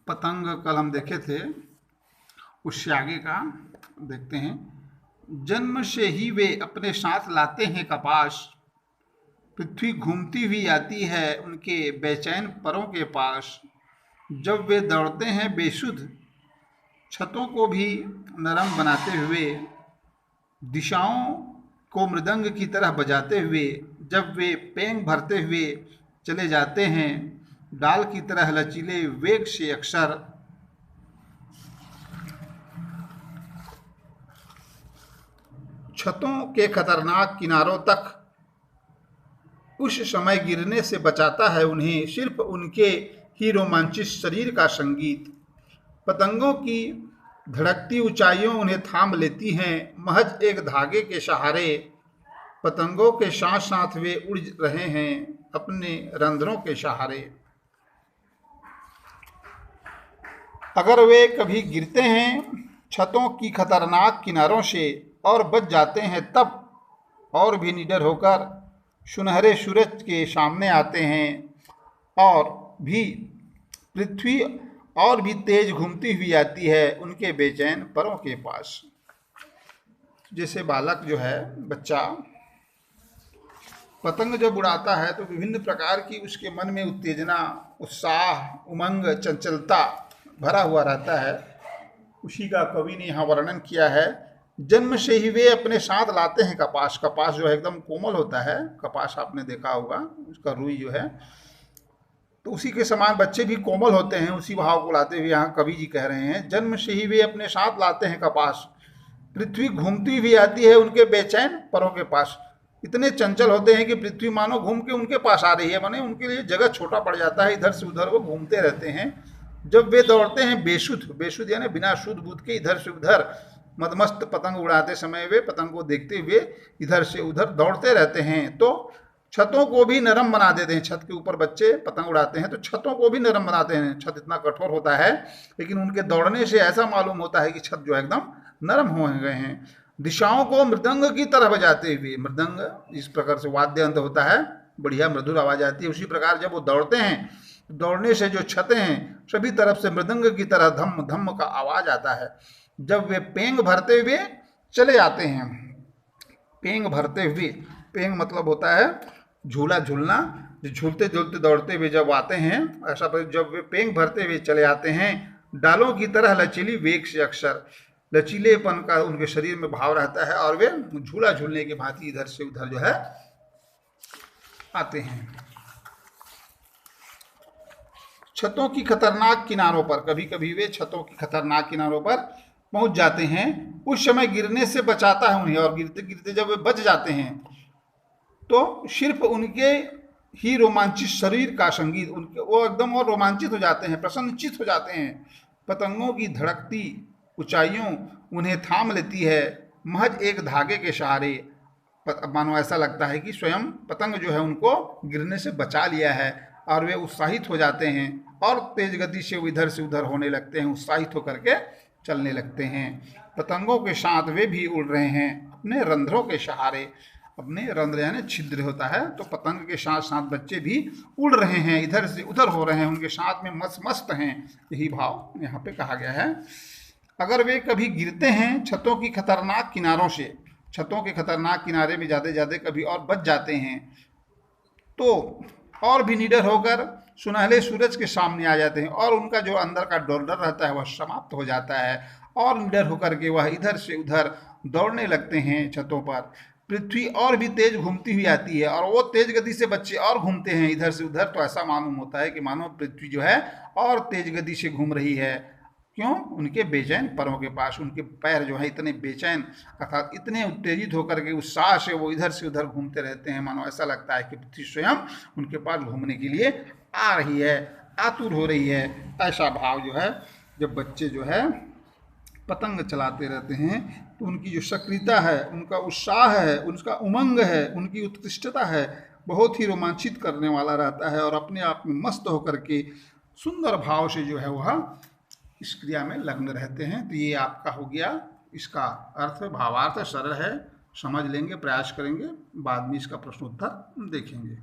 पतंग कल हम देखे थे, उससे आगे का देखते हैं। जन्म से ही वे अपने साथ लाते हैं कपास, पृथ्वी घूमती हुई आती है उनके बेचैन परों के पास। जब वे दौड़ते हैं बेसुध, छतों को भी नरम बनाते हुए, दिशाओं को मृदंग की तरह बजाते हुए, जब वे पेंग भरते हुए चले जाते हैं, डाल की तरह लचीले वेग से अक्सर। छतों के खतरनाक किनारों तक उस समय गिरने से बचाता है उन्हें सिर्फ उनके ही रोमांचित शरीर का संगीत। पतंगों की धड़कती ऊंचाइयों उन्हें थाम लेती हैं महज एक धागे के सहारे। पतंगों के साथ साथ वे उड़ रहे हैं अपने रंध्रों के सहारे। अगर वे कभी गिरते हैं छतों की खतरनाक किनारों से और बच जाते हैं, तब और भी निडर होकर सुनहरे सूरज के सामने आते हैं और भी पृथ्वी और भी तेज घूमती हुई आती है उनके बेचैन परों के पास। जैसे बालक जो है, बच्चा पतंग जब उड़ाता है तो विभिन्न प्रकार की उसके मन में उत्तेजना, उत्साह, उमंग, चंचलता भरा हुआ रहता है। उसी का कवि ने यहाँ वर्णन किया है। जन्म से ही वे अपने साथ लाते हैं कपास। कपास जो है एकदम कोमल होता है, कपास आपने देखा होगा, उसका रुई जो है, तो उसी के समान बच्चे भी कोमल होते हैं। उसी भाव को लाते हुए यहाँ कवि जी कह रहे हैं, जन्म से ही वे अपने साथ लाते हैं कपास, पृथ्वी घूमती हुई आती है उनके बेचैन परों के पास। इतने चंचल होते हैं कि पृथ्वी मानो घूम के उनके पास आ रही है, माने उनके लिए जगह छोटा पड़ जाता है, इधर से उधर वो घूमते रहते हैं। जब वे दौड़ते हैं बेसुध, बेसुध यानी बिना सुध बुध के इधर से उधर, मदमस्त पतंग उड़ाते समय वे पतंग को देखते हुए इधर से उधर दौड़ते रहते हैं, तो छतों को भी नरम बना देते हैं। छत के ऊपर बच्चे पतंग उड़ाते हैं तो छतों को भी नरम बनाते हैं। छत इतना कठोर होता है, लेकिन उनके दौड़ने से ऐसा मालूम होता है कि छत जो है एकदम नरम हो गए हैं। दिशाओं को मृदंग की तरह बजाते हुए, मृदंग इस प्रकार से वाद्य यंत्र होता है, बढ़िया मधुर आवाज आती है। उसी प्रकार जब वो दौड़ते हैं, दौड़ने से जो छतें हैं सभी तरफ से मृदंग की तरह धम धम का आवाज आता है। जब वे पेंग भरते हुए चले आते हैं, पेंग भरते हुए, पेंग मतलब होता है झूला झूलना, जो झूलते झूलते दौड़ते हुए जब आते हैं, ऐसा जब वे पेंग भरते हुए चले आते हैं, डालों की तरह लचीली वेग से अक्सर, लचीलेपन का उनके शरीर में भाव रहता है और वे झूला झूलने की भांति इधर से उधर जो है आते हैं। छतों की खतरनाक किनारों पर, कभी कभी वे छतों की खतरनाक किनारों पर पहुंच जाते हैं, उस समय गिरने से बचाता है उन्हें, और गिरते गिरते जब वे बच जाते हैं तो सिर्फ उनके ही रोमांचित शरीर का संगीत, उनके वो एकदम और रोमांचित हो जाते हैं, प्रसन्नचित हो जाते हैं। पतंगों की धड़कती ऊंचाइयों उन्हें थाम लेती है महज एक धागे के सहारे। मानो ऐसा लगता है कि स्वयं पतंग जो है उनको गिरने से बचा लिया है, और वे उत्साहित हो जाते हैं और तेज गति से वो इधर से उधर होने लगते हैं, उत्साहित होकर के चलने लगते हैं। पतंगों के साथ वे भी उड़ रहे हैं अपने रंध्रों के सहारे। अपने रंध्र यानी छिद्र होता है, तो पतंग के साथ साथ बच्चे भी उड़ रहे हैं, इधर से उधर हो रहे हैं, उनके साथ में मस्त मस्त हैं। यही भाव यहाँ पे कहा गया है। अगर वे कभी गिरते हैं छतों की खतरनाक किनारों से, छतों के खतरनाक किनारे में जाते जाते कभी और बच जाते हैं, तो और भी निडर होकर सुनहले सूरज के सामने आ जाते हैं, और उनका जो अंदर का डर रहता है वह समाप्त हो जाता है, और निडर होकर के वह इधर से उधर दौड़ने लगते हैं छतों पर। पृथ्वी और भी तेज घूमती हुई आती है, और वो तेज गति से बच्चे और घूमते हैं इधर से उधर, तो ऐसा मालूम होता है कि मानो पृथ्वी जो है और तेज गति से घूम रही है। क्यों? उनके बेचैन पैरों के पास, उनके पैर जो है इतने बेचैन अर्थात इतने उत्तेजित होकर के उत्साह से वो इधर से उधर घूमते रहते हैं, मानो ऐसा लगता है कि पृथ्वी स्वयं उनके पास घूमने के लिए आ रही है, आतुर हो रही है। ऐसा भाव जो है जब बच्चे जो है पतंग चलाते रहते हैं, तो उनकी जो सक्रियता है, उनका उत्साह है, उनका उमंग है, उनकी उत्कृष्टता है, बहुत ही रोमांचित करने वाला रहता है, और अपने आप में मस्त होकर के सुंदर भाव से जो है वह इस क्रिया में लग्न रहते हैं। तो ये आपका हो गया, इसका अर्थ भावार्थ सरल है, समझ लेंगे, प्रयास करेंगे, बाद में इसका प्रश्नोत्तर देखेंगे।